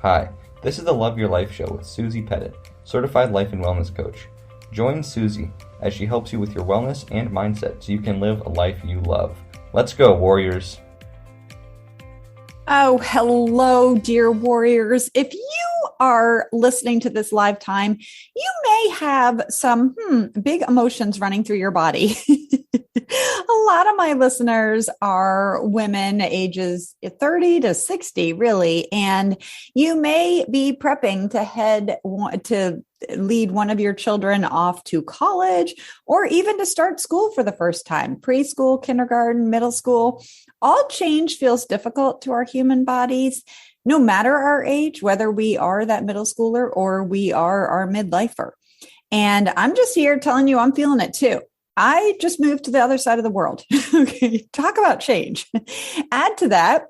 Hi, this is the Love Your Life Show with Susie Pettit, Certified Life and Wellness Coach. Join Susie as she helps you with your wellness and mindset so you can live a life you love. Let's go, warriors. Oh, hello, dear warriors. If you are listening to this live time, you may have some big emotions running through your body. A lot of my listeners are women ages 30 to 60, really, and you may be prepping to lead one of your children off to college or even to start school for the first time, preschool, kindergarten, middle school. All change feels difficult to our human bodies, no matter our age, whether we are that middle schooler or we are our midlifer. And I'm just here telling you I'm feeling it too. I just moved to the other side of the world. Okay, talk about change. Add to that,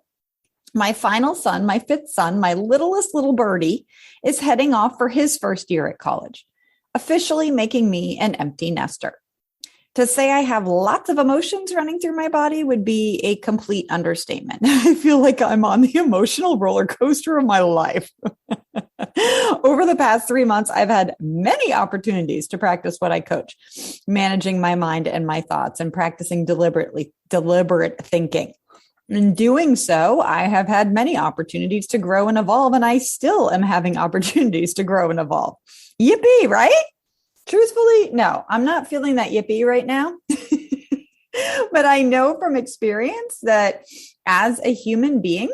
my final son, my fifth son, my littlest little birdie, is heading off for his first year at college, officially making me an empty nester. To say I have lots of emotions running through my body would be a complete understatement. I feel like I'm on the emotional roller coaster of my life. Over the past 3 months, I've had many opportunities to practice what I coach, managing my mind and my thoughts and practicing deliberate thinking. In doing so, I have had many opportunities to grow and evolve, and I still am having opportunities to grow and evolve. Yippee, right? Truthfully, no, I'm not feeling that yippee right now. But I know from experience that as a human being,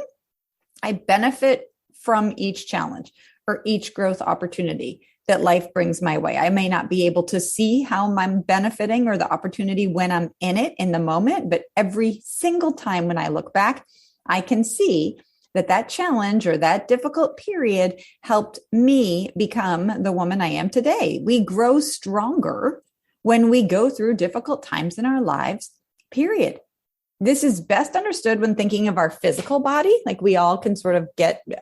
I benefit from each challenge or each growth opportunity that life brings my way. I may not be able to see how I'm benefiting or the opportunity when I'm in it in the moment, but every single time when I look back, I can see that challenge or that difficult period helped me become the woman I am today. We grow stronger when we go through difficult times in our lives, period. This is best understood when thinking of our physical body. Like we all can sort of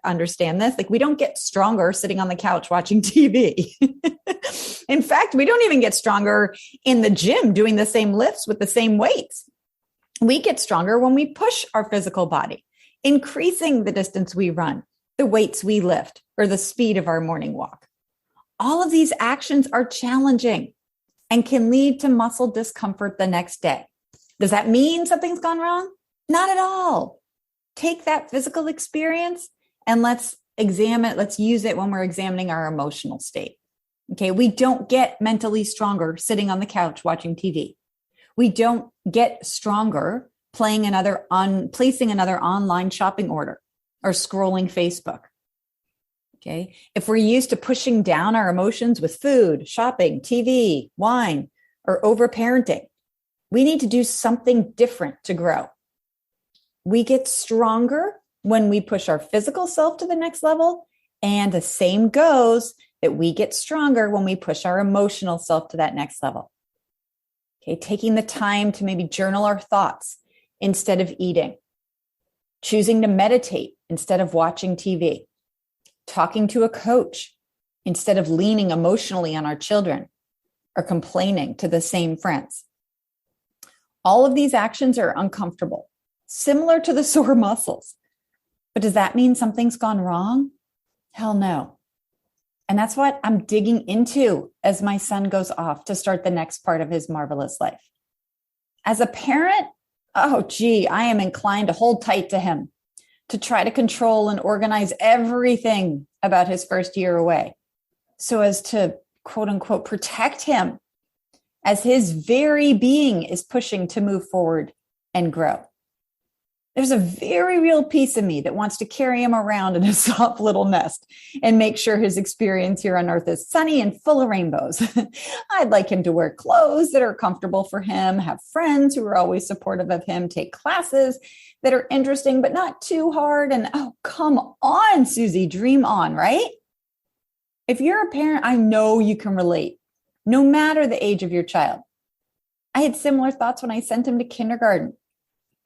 understand this. Like we don't get stronger sitting on the couch watching TV. In fact, we don't even get stronger in the gym doing the same lifts with the same weights. We get stronger when we push our physical body, increasing the distance we run, the weights we lift, or the speed of our morning walk. All of these actions are challenging and can lead to muscle discomfort the next day. Does that mean something's gone wrong? Not at all. Take that physical experience and let's use it when we're examining our emotional state. Okay, we don't get mentally stronger sitting on the couch watching TV. We don't get stronger placing another online shopping order or scrolling Facebook. Okay. If we're used to pushing down our emotions with food, shopping, TV, wine, or overparenting, we need to do something different to grow. We get stronger when we push our physical self to the next level. And the same goes that we get stronger when we push our emotional self to that next level. Okay. Taking the time to maybe journal our thoughts instead of eating, choosing to meditate instead of watching TV, talking to a coach instead of leaning emotionally on our children or complaining to the same friends. All of these actions are uncomfortable, similar to the sore muscles. But does that mean something's gone wrong? Hell no. And that's what I'm digging into as my son goes off to start the next part of his marvelous life. As a parent, I am inclined to hold tight to him, to try to control and organize everything about his first year away so as to, quote unquote, protect him as his very being is pushing to move forward and grow. There's a very real piece of me that wants to carry him around in a soft little nest and make sure his experience here on earth is sunny and full of rainbows. I'd like him to wear clothes that are comfortable for him, have friends who are always supportive of him, take classes that are interesting but not too hard. And come on, Susie, dream on, right? If you're a parent, I know you can relate, no matter the age of your child. I had similar thoughts when I sent him to kindergarten,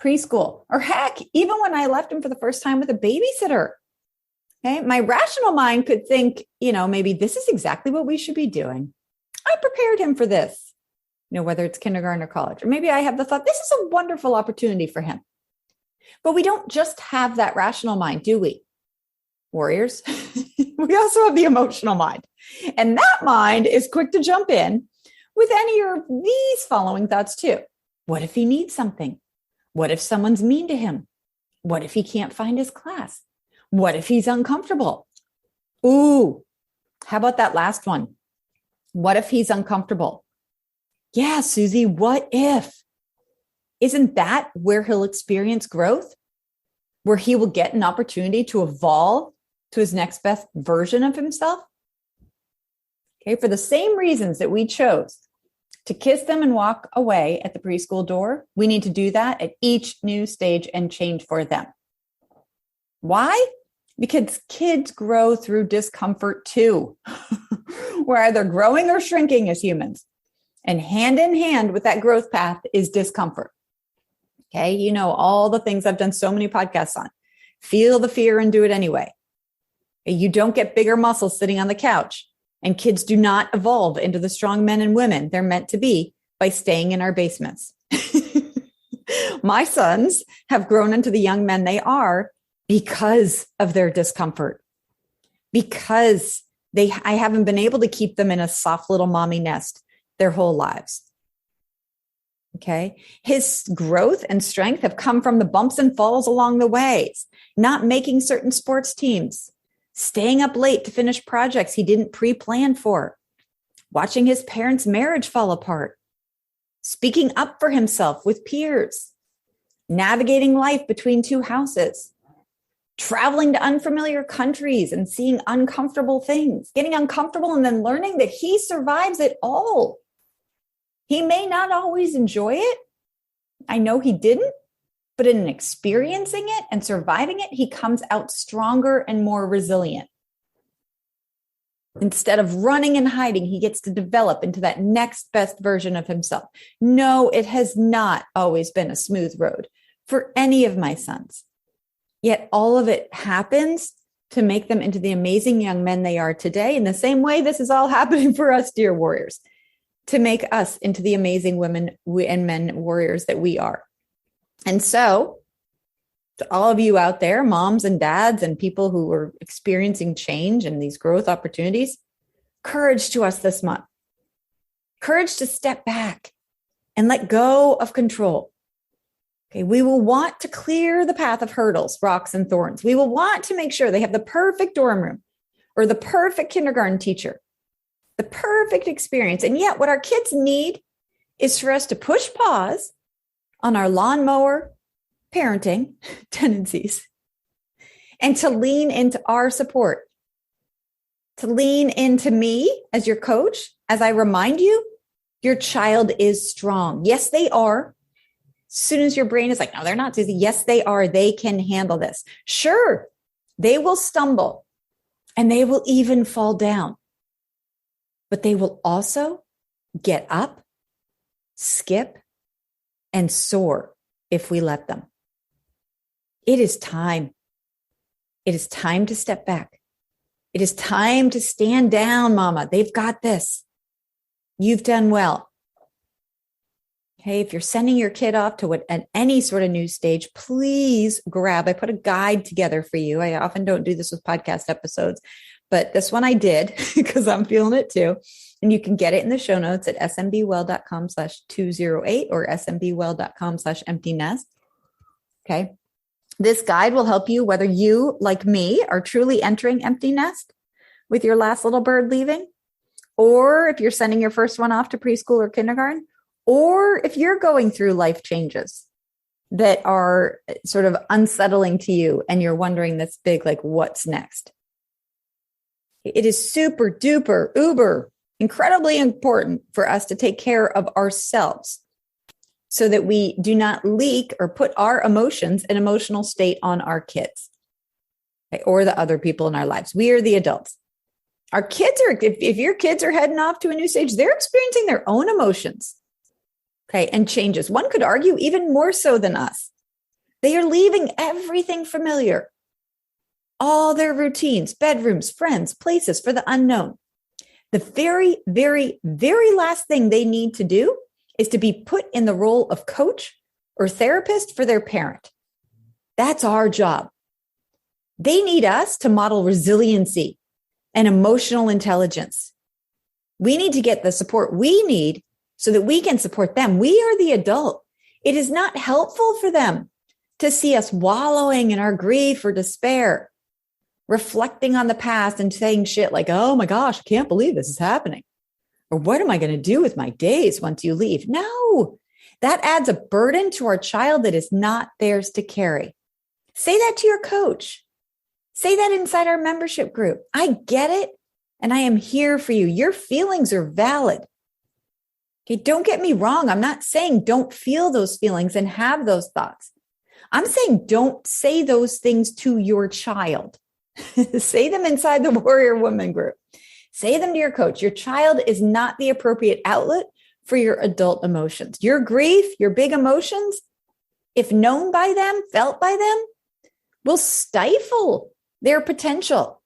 preschool, or heck, even when I left him for the first time with a babysitter. Okay, my rational mind could think, maybe this is exactly what we should be doing. I prepared him for this, whether it's kindergarten or college. Or maybe I have the thought, this is a wonderful opportunity for him. But we don't just have that rational mind, do we? warriors, we also have the emotional mind. And that mind is quick to jump in with any of these following thoughts too. What if he needs something? What if someone's mean to him? What if he can't find his class? What if he's uncomfortable? Ooh, how about that last one? What if he's uncomfortable? Yeah, Susie, what if? Isn't that where he'll experience growth? Where he will get an opportunity to evolve to his next best version of himself? Okay, for the same reasons that we chose to kiss them and walk away at the preschool door, we need to do that at each new stage and change for them. Why? Because kids grow through discomfort too. We're either growing or shrinking as humans. And hand in hand with that growth path is discomfort. Okay, you know all the things I've done so many podcasts on. Feel the fear and do it anyway. You don't get bigger muscles sitting on the couch. And kids do not evolve into the strong men and women they're meant to be by staying in our basements. My sons have grown into the young men they are because of their discomfort, because I haven't been able to keep them in a soft little mommy nest their whole lives. Okay. His growth and strength have come from the bumps and falls along the ways, not making certain sports teams, staying up late to finish projects he didn't pre-plan for, watching his parents' marriage fall apart, speaking up for himself with peers, navigating life between two houses, traveling to unfamiliar countries and seeing uncomfortable things, getting uncomfortable and then learning that he survives it all. He may not always enjoy it. I know he didn't, but in experiencing it and surviving it, he comes out stronger and more resilient. Instead of running and hiding, he gets to develop into that next best version of himself. No, it has not always been a smooth road for any of my sons. Yet all of it happens to make them into the amazing young men they are today. In the same way, this is all happening for us, dear warriors, to make us into the amazing women and men warriors that we are. And so, to all of you out there, moms and dads and people who are experiencing change and these growth opportunities, courage to us this month. Courage to step back and let go of control. Okay, we will want to clear the path of hurdles, rocks, and thorns. We will want to make sure they have the perfect dorm room or the perfect kindergarten teacher, the perfect experience. And yet what our kids need is for us to push pause on our lawnmower parenting tendencies and to lean into our support, to lean into me as your coach, as I remind you, your child is strong. Yes, they are. As soon as your brain is like, no, they're not, Susie. Yes, they are. They can handle this. Sure, they will stumble and they will even fall down, but they will also get up, skip, and soar if we let them. It is time. It is time to step back. It is time to stand down, mama. They've got this. You've done well. Okay, if you're sending your kid off to at any sort of new stage, please grab. I put a guide together for you. I often don't do this with podcast episodes, but this one I did because I'm feeling it too. And you can get it in the show notes at smbwell.com/208 or smbwell.com/empty nest. Okay. This guide will help you whether you, like me, are truly entering empty nest with your last little bird leaving, or if you're sending your first one off to preschool or kindergarten, or if you're going through life changes that are sort of unsettling to you and you're wondering this big, like, what's next? It is super duper, uber, incredibly important for us to take care of ourselves so that we do not leak or put our emotions and emotional state on our kids, okay, or the other people in our lives. We are the adults. Our kids are, if your kids are heading off to a new stage, they're experiencing their own emotions. Okay, and changes. One could argue even more so than us. They are leaving everything familiar, all their routines, bedrooms, friends, places for the unknown. The very, very, very last thing they need to do is to be put in the role of coach or therapist for their parent. That's our job. They need us to model resiliency and emotional intelligence. We need to get the support we need so that we can support them. We are the adult. It is not helpful for them to see us wallowing in our grief or despair, reflecting on the past and saying shit like, oh my gosh, I can't believe this is happening. Or what am I going to do with my days once you leave? No, that adds a burden to our child that is not theirs to carry. Say that to your coach. Say that inside our membership group. I get it. And I am here for you. Your feelings are valid. Okay, don't get me wrong. I'm not saying don't feel those feelings and have those thoughts. I'm saying don't say those things to your child. Say them inside the Warrior Woman group. Say them to your coach. Your child is not the appropriate outlet for your adult emotions. Your grief, your big emotions, if known by them, felt by them, will stifle their potential.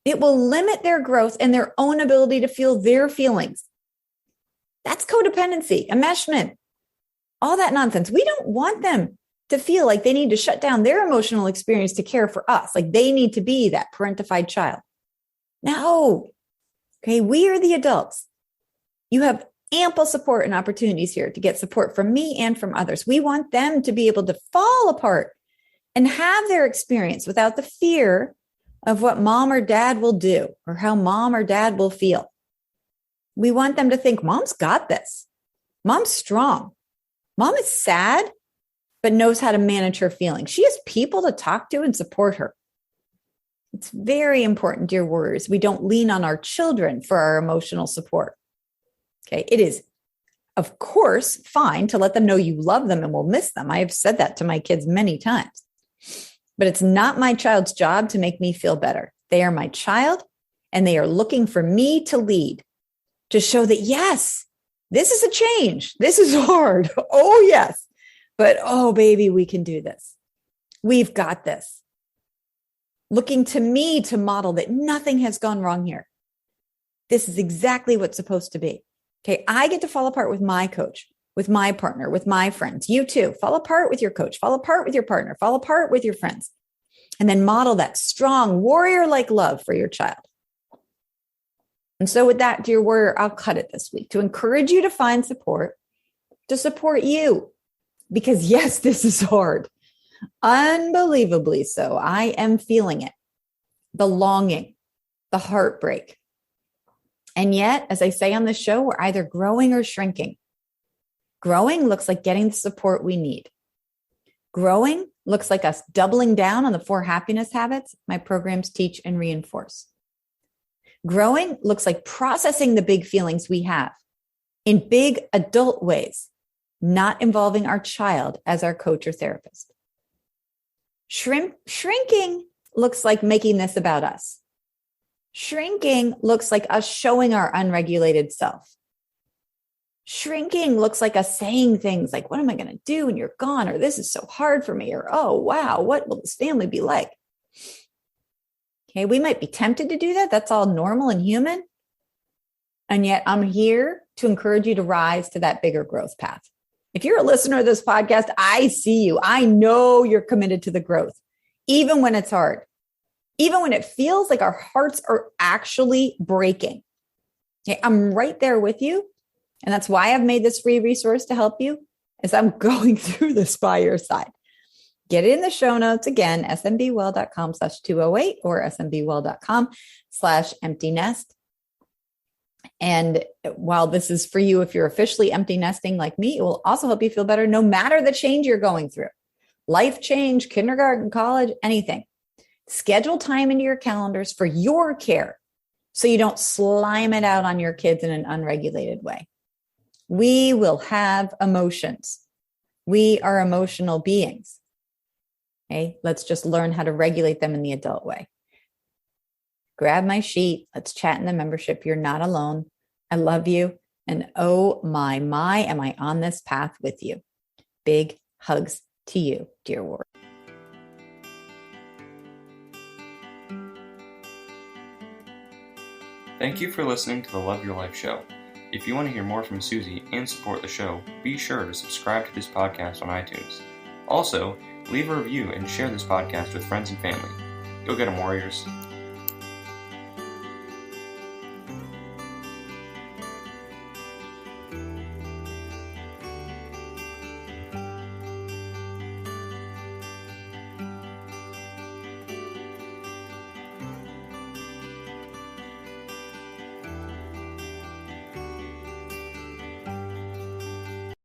It will limit their growth and their own ability to feel their feelings. That's codependency, enmeshment, all that nonsense. We don't want them to feel like they need to shut down their emotional experience to care for us, like they need to be that parentified child. No. Okay, we are the adults. You have ample support and opportunities here to get support from me and from others. We want them to be able to fall apart and have their experience without the fear of what mom or dad will do or how mom or dad will feel. We want them to think, mom's got this. Mom's strong. Mom is sad, but knows how to manage her feelings. She has people to talk to and support her. It's very important, dear warriors, we don't lean on our children for our emotional support. Okay, it is, of course, fine to let them know you love them and will miss them. I have said that to my kids many times. But it's not my child's job to make me feel better. They are my child, and they are looking for me to lead, to show that, yes, this is a change. This is hard. Oh, yes. But, oh, baby, we can do this. We've got this. Looking to me to model that nothing has gone wrong here. This is exactly what's supposed to be. Okay, I get to fall apart with my coach, with my partner, with my friends. You too. Fall apart with your coach, fall apart with your partner, fall apart with your friends, and then model that strong warrior-like love for your child. And so with that, dear warrior, I'll cut it this week to encourage you to find support, to support you. Because yes, this is hard. Unbelievably so. I am feeling it. The longing, the heartbreak. And yet, as I say on the show, we're either growing or shrinking. Growing looks like getting the support we need. Growing looks like us doubling down on the 4 happiness habits my programs teach and reinforce. Growing looks like processing the big feelings we have in big adult ways, not involving our child as our coach or therapist. Shrinking looks like making this about us. Shrinking looks like us showing our unregulated self. Shrinking looks like us saying things like, what am I going to do when you're gone? Or this is so hard for me. Or, oh, wow, what will this family be like? Okay, we might be tempted to do that. That's all normal and human. And yet I'm here to encourage you to rise to that bigger growth path. If you're a listener of this podcast, I see you. I know you're committed to the growth, even when it's hard, even when it feels like our hearts are actually breaking. Okay, I'm right there with you. And that's why I've made this free resource to help you as I'm going through this by your side. Get it in the show notes again, smbwell.com/208 or smbwell.com/empty nest. And while this is for you, if you're officially empty nesting like me, it will also help you feel better no matter the change you're going through. Life change, kindergarten, college, anything. Schedule time into your calendars for your care so you don't slime it out on your kids in an unregulated way. We will have emotions. We are emotional beings. Okay, let's just learn how to regulate them in the adult way. Grab my sheet. Let's chat in the membership. You're not alone. I love you. And oh my, am I on this path with you? Big hugs to you, dear warrior. Thank you for listening to the Love Your Life show. If you want to hear more from Susie and support the show, be sure to subscribe to this podcast on iTunes. Also, leave a review and share this podcast with friends and family. Go get 'em, Warriors.